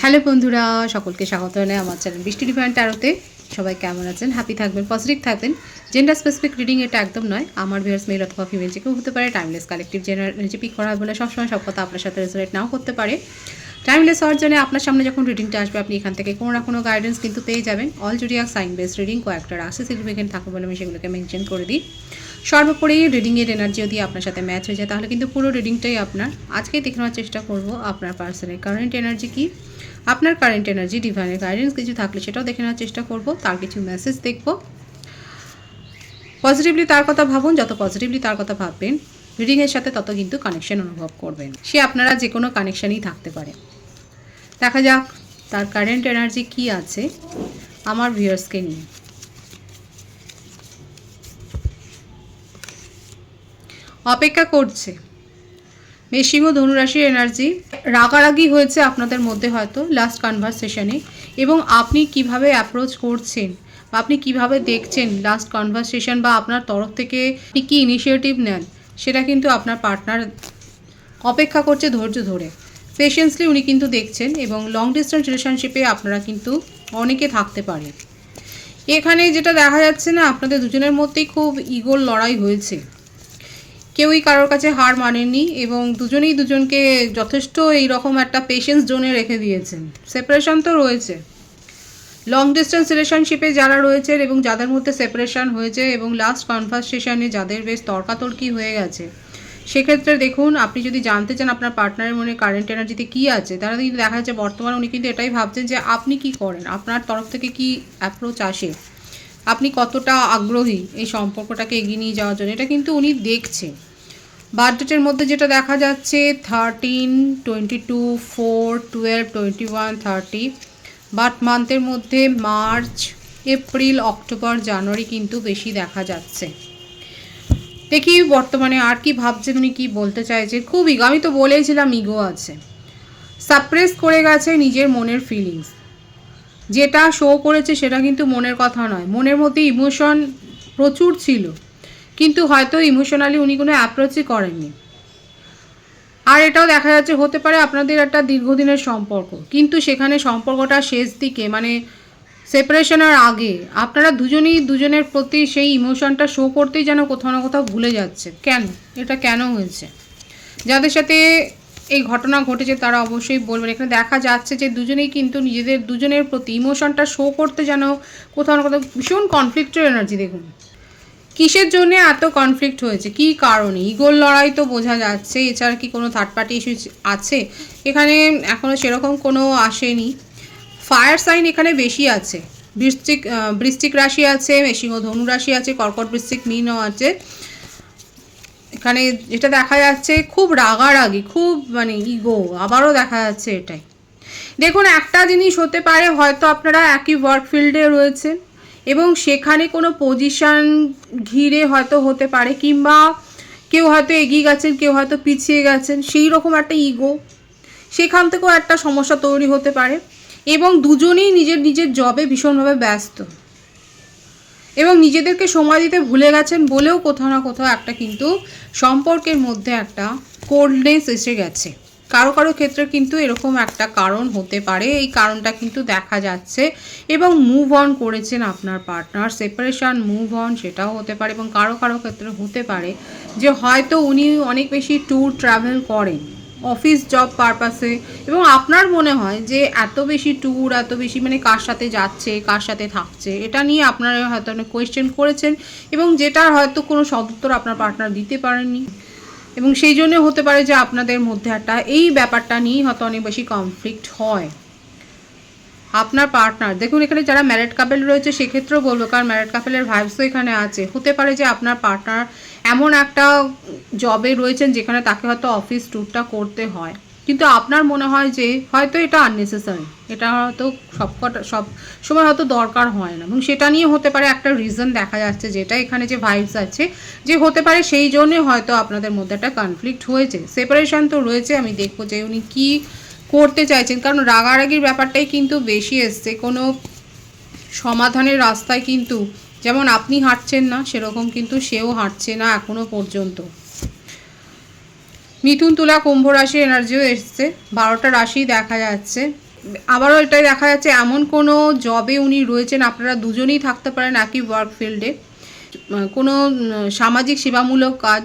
Hello বন্ধুরা, সকলকে স্বাগত জানাই আমার চ্যানেল বৃষ্টি ডিভাইন ট্যারোতে। সবাই কেমন আছেন? হ্যাপি থাকবেন, পজিটিভ থাকবেন। জেন্ডার স্পেসিফিক রিডিং এটা একদম নয়। আমার ভিউয়ার্স মেল অথবা ফিমেল যে কেউ হতে পারে। টাইমলেস কালেকটিভ জেনারেল পিক করা বলে সবসময় সব কথা আপনার সাথে রেজোনেট নাও করতে পারে। টাইমলেস হওয়ার জন্য আপনার সামনে যখন রিডিংটা আসবে আপনি এখান থেকে কোনো না কোনো গাইডেন্স কিন্তু পেয়ে যাবেন। All zodiac sign base reading কয়েকটা রাশি সিগনিফিকেন্ট থাকে বলে আমি সেগুলোকে মেনশন করে দিই। সর্বোপরি রিডিংয়ের এনার্জি যদি আপনার সাথে ম্যাচ হয়ে যায় তাহলে কিন্তু পুরো রিডিংটাই আপনার। আজকে দেখে নেওয়ার চেষ্টা করব আপনার পার্সনের কারেন্ট এনার্জি কী, আপনার কারেন্ট এনার্জি ডিভাইনের গাইডেন্স কিছু থাকলে সেটাও দেখে নেওয়ার চেষ্টা করব। তার কিছু মেসেজ দেখব। পজিটিভলি তার কথা ভাবুন, যত পজিটিভলি তার কথা ভাববেন রিডিংয়ের সাথে তত কিন্তু কানেকশন অনুভব করবেন। সে আপনারা যে কোনো কানেকশানই থাকতে পারে। দেখা যাক তার কারেন্ট এনার্জি কী আছে আমার ভিউয়ার্সকে নিয়ে। অপেক্ষা করছে। মেষিং ও ধনুরাশির এনার্জি। রাগারাগি হয়েছে আপনাদের মধ্যে হয়তো লাস্ট কনভারসেশনে, এবং আপনি কিভাবে অ্যাপ্রোচ করছেন বা আপনি কিভাবে দেখছেন লাস্ট কনভারসেশন, বা আপনার তরফ থেকে আপনি কী ইনিশিয়েটিভ নেন সেটা কিন্তু আপনার পার্টনার অপেক্ষা করছে ধৈর্য ধরে। পেশেন্সলি উনি কিন্তু দেখছেন, এবং লং ডিস্টেন্স রিলেশনশিপে আপনারা কিন্তু অনেকে থাকতে পারে। এখানে যেটা দেখা যাচ্ছে না, আপনাদের দুজনের মধ্যেই খুব ইগোর লড়াই হয়েছে। কেউই কারোর কাছে হার মানেননি, এবং দুজনেই দুজনকে যথেষ্ট এইরকম একটা পেশেন্স জোনে রেখে দিয়েছেন। সেপারেশন তো রয়েছে। লং ডিস্টেন্স রিলেশনশিপে যারা রয়েছেন এবং যাদের মধ্যে সেপারেশন হয়েছে এবং লাস্ট কনভারসেশনে যাদের বেশ তর্কাতর্কি হয়ে গেছে, সেক্ষেত্রে দেখুন, আপনি যদি জানতে চান আপনার পার্টনারের মনে কারেন্ট এনার্জিতে কী আছে, তারা কিন্তু দেখা যাচ্ছে বর্তমানে উনি কিন্তু এটাই ভাবছেন যে আপনি কি করেন, আপনার তরফ থেকে কি অ্যাপ্রোচ আসে, আপনি কতটা আগ্রহী এই সম্পর্কটাকে এগিয়ে নিয়ে যাওয়ার জন্য, এটা কিন্তু উনি দেখছেন। বার্থডেটের মধ্যে যেটা দেখা যাচ্ছে 13, 22, 4, 12, 21, 30। বার্থ মান্থের মধ্যে মার্চ, এপ্রিল, অক্টোবর, জানুয়ারি কিন্তু বেশি দেখা যাচ্ছে। দেখি বর্তমানে আর কি ভাবছেন উনি, কি বলতে চাইছে। খুব ইগো, আমি তো বলেছিলাম ইগো আছে। সাপ্রেস করে গেছে নিজের মনের ফিলিংস। যেটা শো করেছে সেটা কিন্তু মনের কথা নয়। মনের মধ্যে ইমোশন প্রচুর ছিল, কিন্তু হয়তো ইমোশনালি উনি কোনো অ্যাপ্রোচই করেননি। আর এটাও দেখা যাচ্ছে হতে পারে আপনাদের একটা দীর্ঘদিনের সম্পর্ক, কিন্তু সেখানে সম্পর্কটা শেষ দিকে, মানে সেপারেশনের আগে আপনারা দুজনেই দুজনের প্রতি সেই ইমোশনটা শো করতেই যেন কোথাও না কোথাও ভুলে যাচ্ছে। কেন এটা কেন হয়েছে? যাদের সাথে এই ঘটনা ঘটেছে তারা অবশ্যই বলবেন। এখানে দেখা যাচ্ছে যে দুজনেই কিন্তু নিজেদের দুজনের প্রতি ইমোশনটা শো করতে যেন কোথাও না কোথাও ভীষণ কনফ্লিক্টের এনার্জি। দেখুন কিসের জন্য এত কনফ্লিক্ট হয়েছে, কী কারণে। ইগোর লড়াই তো বোঝা যাচ্ছে, এছাড়া কি কোনো থার্ড পার্টি ইস্যু আছে এখানে? এখনও সেরকম কোনো আসেনি। ফায়ার সাইন এখানে বেশি আছে। বৃশ্চিক রাশি আছে, মেষিং ও ধনু রাশি আছে, কর্কট, বৃশ্চিক, মীনও আছে। এখানে যেটা দেখা যাচ্ছে খুব রাগারাগি, খুব মানে ইগো আবারও দেখা যাচ্ছে এটাই। দেখুন একটা জিনিস হতে পারে, হয়তো আপনারা একই ওয়ার্ক ফিল্ডে রয়েছেন এবং সেখানে কোনো পজিশন ঘিরে হয়তো হতে পারে, কিংবা কেউ হয়তো এগিয়ে গেছেন, কেউ হয়তো পিছিয়ে গেছেন, সেই রকম একটা ইগো, সেখান থেকেও একটা সমস্যা তৈরি হতে পারে। এবং দুজনেই নিজের নিজের জবে ভীষণভাবে ব্যস্ত এবং নিজেদেরকে সময় দিতে ভুলে গেছেন বলেও কোথাও না কোথাও একটা কিন্তু সম্পর্কের মধ্যে একটা কোল্ডনেস এসে গেছে। কারো কারো ক্ষেত্রে কিন্তু এরকম একটা কারণ হতে পারে, এই কারণটা কিন্তু দেখা যাচ্ছে। এবং মুভ অন করেছেন আপনার পার্টনার, সেপারেশন, মুভ অন, সেটাও হতে পারে। এবং কারো কারো ক্ষেত্রে হতে পারে যে হয়তো উনি অনেক বেশি ট্যুর ট্রাভেল করেন অফিস জব পারপাসে, এবং আপনার মনে হয় যে এত বেশি ট্যুর, এত বেশি মানে কার সাথে যাচ্ছে, কার সাথে থাকছে, এটা নিয়ে আপনারা হয়তো অনেক কোয়েশ্চেন করেছেন, এবং যেটার হয়তো কোনো সদুত্তর আপনার পার্টনার দিতে পারেননি। এবং সেই জন্য হতে পারে যে আপনাদের মধ্যে একটা এই ব্যাপারটা নিয়েই হয়তো অনেক বেশি কনফ্লিক্ট হয়। আপনার পার্টনার দেখুন, এখানে যারা ম্যারিড কাপেল রয়েছে সেক্ষেত্রেও বলবো, কারণ ম্যারিড কাপেলের ভাইবসও এখানে আছে। হতে পারে যে আপনার পার্টনার এমন একটা জবে রয়েছেন যেখানে তাকে হয়তো অফিস ট্যুরটা করতে হয়, কিন্তু আপনার মনে হয় যে হয়তো এটা আননেসেসারি, এটা হয়তো সব সময় হয়তো দরকার হয় না, এবং সেটা নিয়ে হতে পারে একটা রিজন দেখা যাচ্ছে, যেটা এখানে যে ভাইবস আছে যে হতে পারে সেই জন্যে হয়তো আপনাদের মধ্যে একটা কনফ্লিক্ট হয়েছে। সেপারেশন তো রয়েছে, আমি দেখবো যে উনি কী করতে চাইছেন, কারণ রাগারাগির ব্যাপারটাই কিন্তু বেশি এসছে। কোনো সমাধানের রাস্তায় কিন্তু যেমন আপনি হাঁটছেন না, সেরকম কিন্তু সেও হাঁটছে না এখনো পর্যন্ত। মিথুন, তুলা, কুম্ভ রাশির এনার্জিও এসছে, 12টা রাশি দেখা যাচ্ছে। আবারও এটাই দেখা যাচ্ছে এমন কোনো জবে উনি রয়েছেন, আপনারা দুজনেই থাকতে পারেন একই ওয়ার্ক ফিল্ডে, কোনো সামাজিক সেবামূলক কাজ,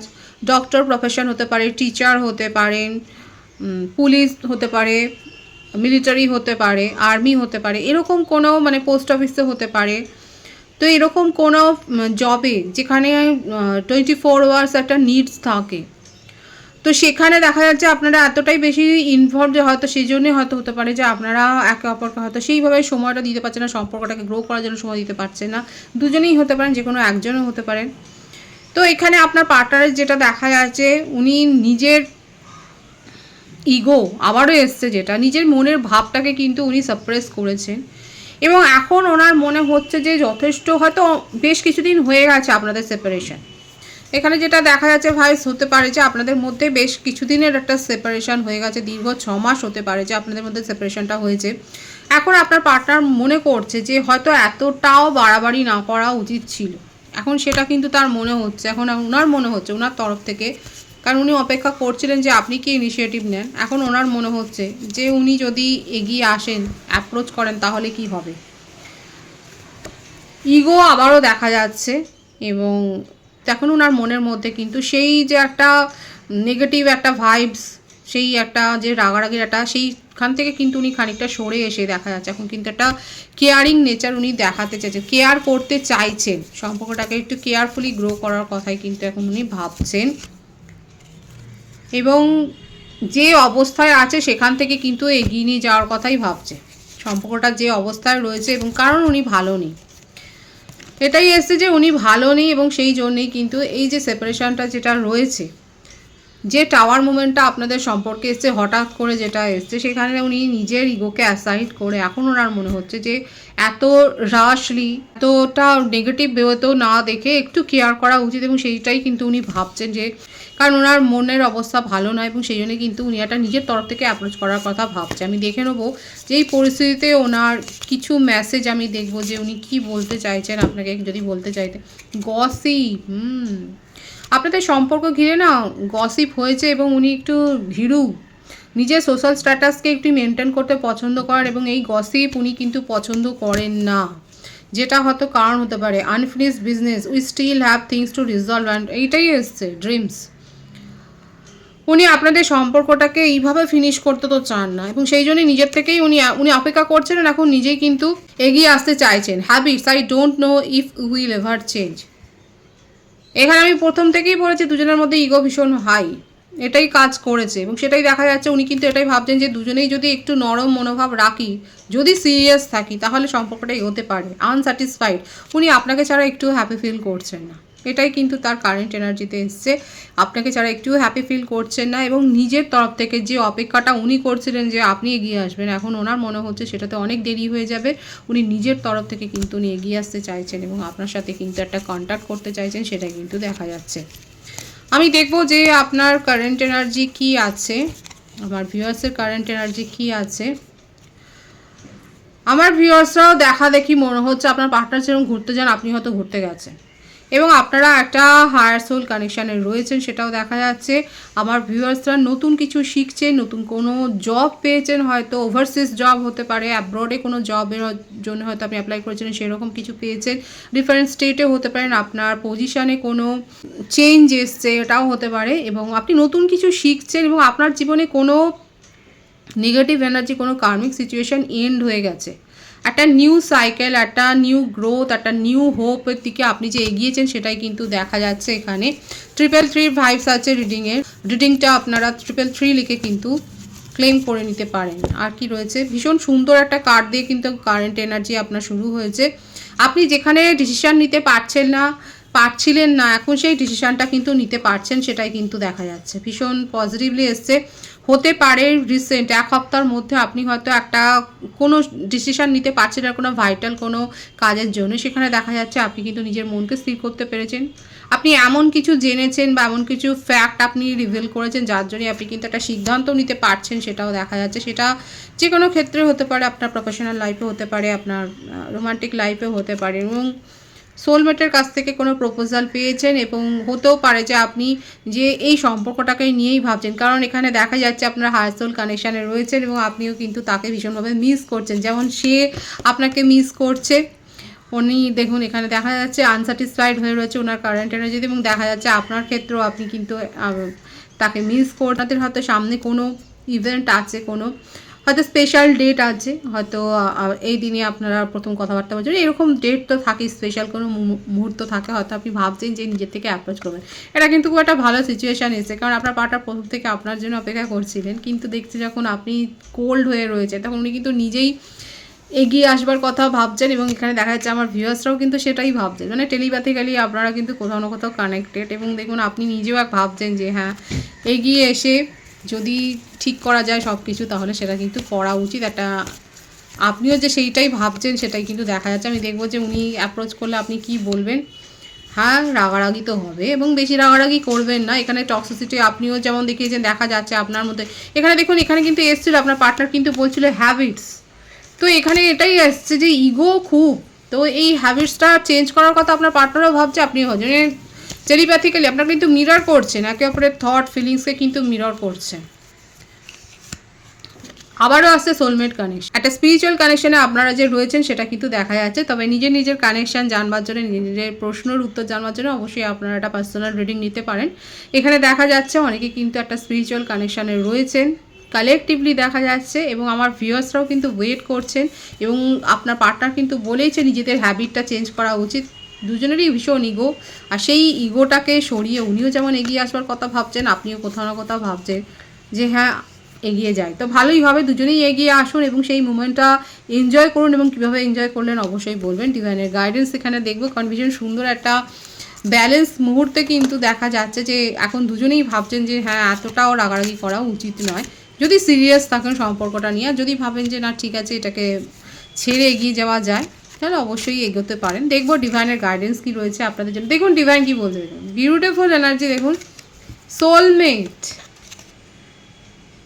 ডক্টর প্রফেশন হতে পারে, টিচার হতে পারেন, পুলিশ হতে পারে, মিলিটারি হতে পারে, আর্মি হতে পারে, এরকম কোনো মানে পোস্ট অফিসে হতে পারে। তো এরকম কোনো জবে যেখানে 24 আওয়ার্স একটা নিডস থাকে, তো সেখানে দেখা যাচ্ছে আপনারা এতটাই বেশি ইনভলভ যে হয়তো সেই জন্যই হয়তো হতে পারে যে আপনারা একে অপরকে হয়তো সেইভাবে সময়টা দিতে পারছেন না, সম্পর্কটাকে গ্রো করার জন্য সময় দিতে পারছেন না। দুজনেই হতে পারেন, যে কোনো একজনও হতে পারেন। তো এখানে আপনার পার্টনারের যেটা দেখা যাচ্ছে, উনি নিজের ইগো আবারও এসছে, যেটা নিজের মনের ভাবটাকে কিন্তু উনি সাপ্রেস করেছেন, এবং এখন ওনার মনে হচ্ছে যে যথেষ্ট হয়তো বেশ কিছুদিন হয়ে গেছে আপনাদের সেপারেশন। এখানে যেটা দেখা যাচ্ছে ভাইস, হতে পারে যে আপনাদের মধ্যে বেশ কিছুদিনের একটা সেপারেশন হয়ে গেছে, দীর্ঘ 6 মাস হতে পারে যে আপনাদের মধ্যে সেপারেশনটা হয়েছে। এখন আপনার পার্টনার মনে করছে যে হয়তো এতটাও বাড়াবাড়ি না করা উচিত ছিল, এখন সেটা কিন্তু তার মনে হচ্ছে, এখন ওনার মনে হচ্ছে ওনার তরফ থেকে, কারণ উনি অপেক্ষা করছিলেন যে আপনি কি ইনিশিয়েটিভ নেন। এখন ওনার মনে হচ্ছে যে উনি যদি এগিয়ে আসেন, অ্যাপ্রোচ করেন, তাহলে কি হবে। ইগো আবারও দেখা যাচ্ছে, এবং এখন ওনার মনের মধ্যে কিন্তু সেই যে একটা নেগেটিভ একটা ভাইবস, সেই একটা যে রাগারাগির একটা, সেইখান থেকে কিন্তু উনি খানিকটা সরে এসে দেখা যাচ্ছে এখন কিন্তু একটা কেয়ারিং নেচার উনি দেখাতে চাইছেন, কেয়ার করতে চাইছেন, সম্পর্কটাকে একটু কেয়ারফুলি গ্রো করার কথাই কিন্তু এখন উনি ভাবছেন, এবং যে অবস্থায় আছে সেখান থেকে কিন্তু এগিয়ে নিয়ে যাওয়ার কথাই ভাবছে। সম্পর্কটা যে অবস্থায় রয়েছে, এবং কারণ উনি ভালো নেই, এটাই এসছে যে উনি ভালো নেই, এবং সেই জন্যেই কিন্তু এই যে সেপারেশনটা যেটা রয়েছে, যে টাওয়ার মুভমেন্টটা আপনাদের সম্পর্কে এসছে হঠাৎ করে যেটা এসছে, সেখানে উনি নিজের ইগোকে অ্যাসাইড করে এখন ওনার মনে হচ্ছে যে এত রাশলি, এতটা নেগেটিভ ওয়েতেও না দেখে একটু কেয়ার করা উচিত, এবং সেইটাই কিন্তু উনি ভাবছেন যে, কারণ ওনার মনের অবস্থা ভালো নয়, এবং সেই জন্য কিন্তু উনি একটা নিজের তরফ থেকে অ্যাপ্রোচ করার কথা ভাবছে। আমি দেখে নেবো যে এই পরিস্থিতিতে ওনার কিছু মেসেজ আমি দেখবো যে উনি কি বলতে চাইছেন আপনাকে, যদি বলতে চাইতেন। গসিপ, আপনাদের সম্পর্ক ঘিরে না গসিপ হয়েছে, এবং উনি একটু ভীরু, নিজের সোশ্যাল স্ট্যাটাসকে একটু মেনটেন করতে পছন্দ করেন, এবং এই গসিপ উনি কিন্তু পছন্দ করেন না, যেটা হয়তো কারণ হতে পারে unfinished business, we still have things to resolve, and এইটাই এসছে ড্রিমস। উনি আপনাদের সম্পর্কটাকে এইভাবে ফিনিশ করতে তো চান না, এবং সেই জন্যই নিজের থেকেই উনি অপেক্ষা করছিলেন, এখন নিজেই কিন্তু এগিয়ে আসতে চাইছেন। Habits, I don't know if will ever change. এখানে আমি প্রথম থেকেই বলেছি দুজনের মধ্যে ইগো ভীষণ হাই, এটাই কাজ করেছে, এবং সেটাই দেখা যাচ্ছে উনি কিন্তু এটাই ভাবছেন যে দুজনেই যদি একটু নরম মনোভাব রাখি, যদি সিরিয়াস থাকি, তাহলে সম্পর্কটা এগোতে পারে। আনস্যাটিসফাইড, উনি আপনাকে ছাড়া একটু হ্যাপি ফিল করছেন না, এটাই কিন্তু তার কারেন্ট এনার্জিতে এসছে, আপনাকে ছাড়া একটু হ্যাপি ফিল করছেন না, এবং নিজের তরফ থেকে যে অপেক্ষাটা উনি করছিলেন যে আপনি এগিয়ে আসবেন, এখন ওনার মনে হচ্ছে সেটাতে অনেক দেরি হয়ে যাবে। উনি নিজের তরফ থেকে কিন্তু উনি এগিয়ে আসতে চাইছেন, এবং আপনার সাথে কিন্তু একটা কন্ট্যাক্ট করতে চাইছেন, সেটা কিন্তু দেখা যাচ্ছে। আমি দেখব যে আপনার কারেন্ট এনার্জি কি আছে, আমার ভিউয়ার্সের কারেন্ট এনার্জি কি আছে। আমার ভিউয়ার্সরাও দেখা দেখি মনে হচ্ছে আপনার পার্টনার যেরকম ঘুরতে যান, আপনি হয়তো ঘুরতে গেছেন, এবং আপনারা একটা হায়ার সোল কানেকশানে রয়েছেন, সেটাও দেখা যাচ্ছে। আমার ভিউয়ার্সরা নতুন কিছু শিখছেন, নতুন কোনো জব পেয়েছেন, হয়তো ওভারসিজ জব হতে পারে, অ্যাব্রডে কোনো জবের জন্য হয়তো আপনি অ্যাপ্লাই করেছেন, সেরকম কিছু পেয়েছেন। ডিফারেন্ট স্টেটে হতে পারেন, আপনার পজিশানে কোনো চেঞ্জ এসছে, এটাও হতে পারে, এবং আপনি নতুন কিছু শিখছেন, এবং আপনার জীবনে কোনো নেগেটিভ এনার্জি, কোনো কার্মিক সিচুয়েশান এন্ড হয়ে গেছে, একটা নিউ সাইকেল, একটা নিউ গ্রোথ, একটা নিউ হোপের দিকে আপনি যে এগিয়েছেন, সেটাই কিন্তু দেখা যাচ্ছে। এখানে 333 ভাইবস আছে রিডিংয়ের, রিডিংটা আপনারা 333 লিখে কিন্তু ক্লেম করে নিতে পারেন। আর কি রয়েছে, ভীষণ সুন্দর একটা কার্ড দিয়ে কিন্তু কারেন্ট এনার্জি আপনার শুরু হয়েছে। আপনি যেখানে ডিসিশান নিতে পারছিলেন না, এখন সেই ডিসিশানটা কিন্তু নিতে পারছেন, সেটাই কিন্তু দেখা যাচ্ছে। ভীষণ পজিটিভলি এসছে। হতে পারে রিসেন্ট 1 সপ্তাহের মধ্যে আপনি হয়তো একটা কোনো ডিসিশান নিতে পারছেন না, কোনো ভাইটাল কোনো কাজের জন্য, সেখানে দেখা যাচ্ছে আপনি কিন্তু নিজের মনকে স্থির করতে পেরেছেন। আপনি এমন কিছু জেনেছেন বা এমন কিছু ফ্যাক্ট আপনি রিভিল করেছেন, যার জন্য আপনি কিন্তু একটা সিদ্ধান্ত নিতে পারছেন, সেটাও দেখা যাচ্ছে। সেটা যে কোনো ক্ষেত্রে হতে পারে, আপনার প্রফেশনাল লাইফে হতে পারে, আপনার রোমান্টিক লাইফে হতে পারে, এবং সোলমেটের কাছ থেকে কোনো প্রপোজাল পেয়েছেন এবং হতেও পারে যে আপনি যে এই সম্পর্কটাকে নিয়েই ভাবছেন, কারণ এখানে দেখা যাচ্ছে আপনার হায়ার সোল কানেকশানে রয়েছেন এবং আপনিও কিন্তু তাকে ভীষণভাবে মিস করছেন, যেমন সে আপনাকে মিস করছে। উনি দেখুন এখানে দেখা যাচ্ছে আনস্যাটিসফাইড হয়ে রয়েছে ওনার কারেন্ট এনার্জিতে, এবং দেখা যাচ্ছে আপনার ক্ষেত্রেও আপনি কিন্তু তাকে মিস করছেন। আপনাদের হয়তো সামনে কোনো ইভেন্ট আছে, কোনো হয়তো স্পেশাল ডেট আছে, হয়তো এই দিনে আপনারা প্রথম কথাবার্তা বলছেন, এরকম ডেট তো থাকে, স্পেশাল কোনো মুহূর্ত থাকে, হয়তো আপনি ভাবছেন যে নিজের থেকে অ্যাপ্রোচ করবেন। এটা কিন্তু খুব একটা ভালো সিচুয়েশান এসেছে, কারণ আপনার পার্টনার প্রথম থেকে আপনার জন্য অপেক্ষা করছিলেন, কিন্তু দেখছি যখন আপনি কোল্ড হয়ে রয়েছে তখন উনি কিন্তু নিজেই এগিয়ে আসবার কথা ভাবছেন, এবং এখানে দেখা যাচ্ছে আমার ভিউয়ার্সরাও কিন্তু সেটাই ভাবছেন, মানে টেলিপ্যাথিক্যালি আপনারা কিন্তু কোথাও না কোথাও কানেক্টেড। এবং দেখুন আপনি নিজেও ভাবছেন যে হ্যাঁ, এগিয়ে এসে যদি ঠিক করা যায় সব কিছু, তাহলে সেটা কিন্তু করা উচিত। একটা আপনিও যে সেইটাই ভাবছেন সেটাই কিন্তু দেখা যাচ্ছে। আমি দেখবো যে উনি অ্যাপ্রোচ করলে আপনি কি বলবেন। হ্যাঁ, রাগারাগি তো হবে এবং বেশি রাগারাগি করবেন না। এখানে টক্সিসিটি আপনিও যেমন দেখিয়েছেন, দেখা যাচ্ছে আপনার মধ্যে। এখানে দেখুন, এখানে কিন্তু এসেছিল আপনার পার্টনার কিন্তু বলছিল হ্যাবিটস, তো এখানে এটাই আসছে যে ইগো খুব, তো এই হ্যাবিটসটা চেঞ্জ করার কথা আপনার পার্টনারও ভাবছে, আপনিও ভাবছেন। টেলিপ্যাথিক্যালি আপনার কিন্তু মিরর করছেন, একে অপরের থট ফিলিংসকে কিন্তু মিরর করছেন। আবারও আসছে সোলমেট কানেকশন, একটা স্পিরিচুয়াল কানেকশনে আপনারা যে রয়েছেন সেটা কিন্তু দেখা যাচ্ছে। তবে নিজের কানেকশন জানবার জন্য, নিজের প্রশ্নের উত্তর জানবার জন্য অবশ্যই আপনারা একটা পার্সোনাল রিডিং নিতে পারেন। এখানে দেখা যাচ্ছে অনেকে কিন্তু একটা স্পিরিচুয়াল কানেকশনে রয়েছেন, কালেকটিভলি দেখা যাচ্ছে, এবং আমার ভিউয়ার্সরাও কিন্তু ওয়েট করছেন, এবং আপনার পার্টনার কিন্তু বলেইছে নিজেদের হ্যাবিটটা চেঞ্জ করা উচিত। দুজনেরই ভীষণ ইগো, আর সেই ইগোটাকে সরিয়ে উনিও যেমন এগিয়ে আসবার কথা ভাবছেন, আপনিও কোথাও না কোথাও ভাবছেন যে হ্যাঁ এগিয়ে যায়। তো ভালোই হবে, দুজনেই এগিয়ে আসুন এবং সেই মুমেন্টটা এনজয় করুন, এবং কীভাবে এনজয় করলেন অবশ্যই বলবেন। ডিভাইনের গাইডেন্স এখানে দেখবো, কারণ ভীষণ সুন্দর একটা ব্যালেন্স মুহূর্তে কিন্তু দেখা যাচ্ছে যে এখন দুজনেই ভাবছেন যে হ্যাঁ, এতটাও রাগারাগি করা উচিত নয়, যদি সিরিয়াস থাকেন সম্পর্কটা নিয়ে। যদি ভাবেন যে না ঠিক আছে, এটাকে ছেড়ে এগিয়ে যাওয়া যায়, তাহলে অবশ্যই এগোতে পারেন। দেখবো ডিভাইনের গাইডেন্স কী রয়েছে আপনাদের জন্য। দেখুন ডিভাইন কী বলতে, দেখুন বিউটিফুল এনার্জি, দেখুন soulmate,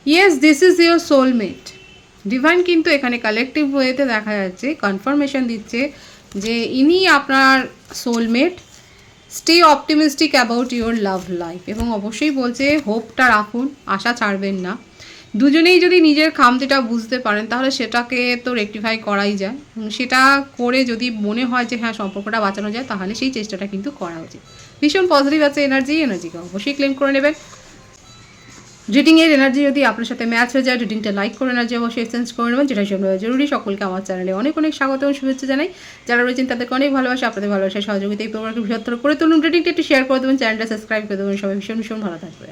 yes this is your soulmate. Divine কিন্তু এখানে কালেকটিভ ওয়েতে দেখা যাচ্ছে, কনফার্মেশন দিচ্ছে যে ইনি আপনার soulmate. Stay optimistic about your love life, এবং অবশ্যই বলছে হোপটা রাখুন, আশা ছাড়বেন না। দুজনেই যদি নিজের খামতিটা বুঝতে পারেন তাহলে সেটাকে তো রেকটিফাই করাই যায়, সেটা করে যদি মনে হয় যে হ্যাঁ সম্পর্কটা বাঁচানো যায়, তাহলে সেই চেষ্টাটা কিন্তু করা উচিত। ভীষণ পজিটিভ আছে এনার্জিকে অবশ্যই ক্লেম করে নেবেন। রিডিংয়ের এনার্জি যদি আপনার সাথে ম্যাচ হয়ে যায়, রিডিংটা লাইক করে এনার্জি অবশ্যই এক্সচেঞ্জ করে নেবেন, যেটা জরুরি। সকলকে আমার চ্যানেলে অনেক স্বাগত এবং শুভেচ্ছা জানাই। যারা রয়েছেন তাদেরকে অনেক ভালোবাসা, আপনাদের ভালোবাসায় সহযোগিতা এই প্রোগ্রামকে বৃহত্তর করে তুলুন। রিডিংটা একটু শেয়ার করে দেবেন, চ্যানেলটা সাবস্ক্রাইব করে দেবেন। সবাই ভীষণ ভালো থাকবে।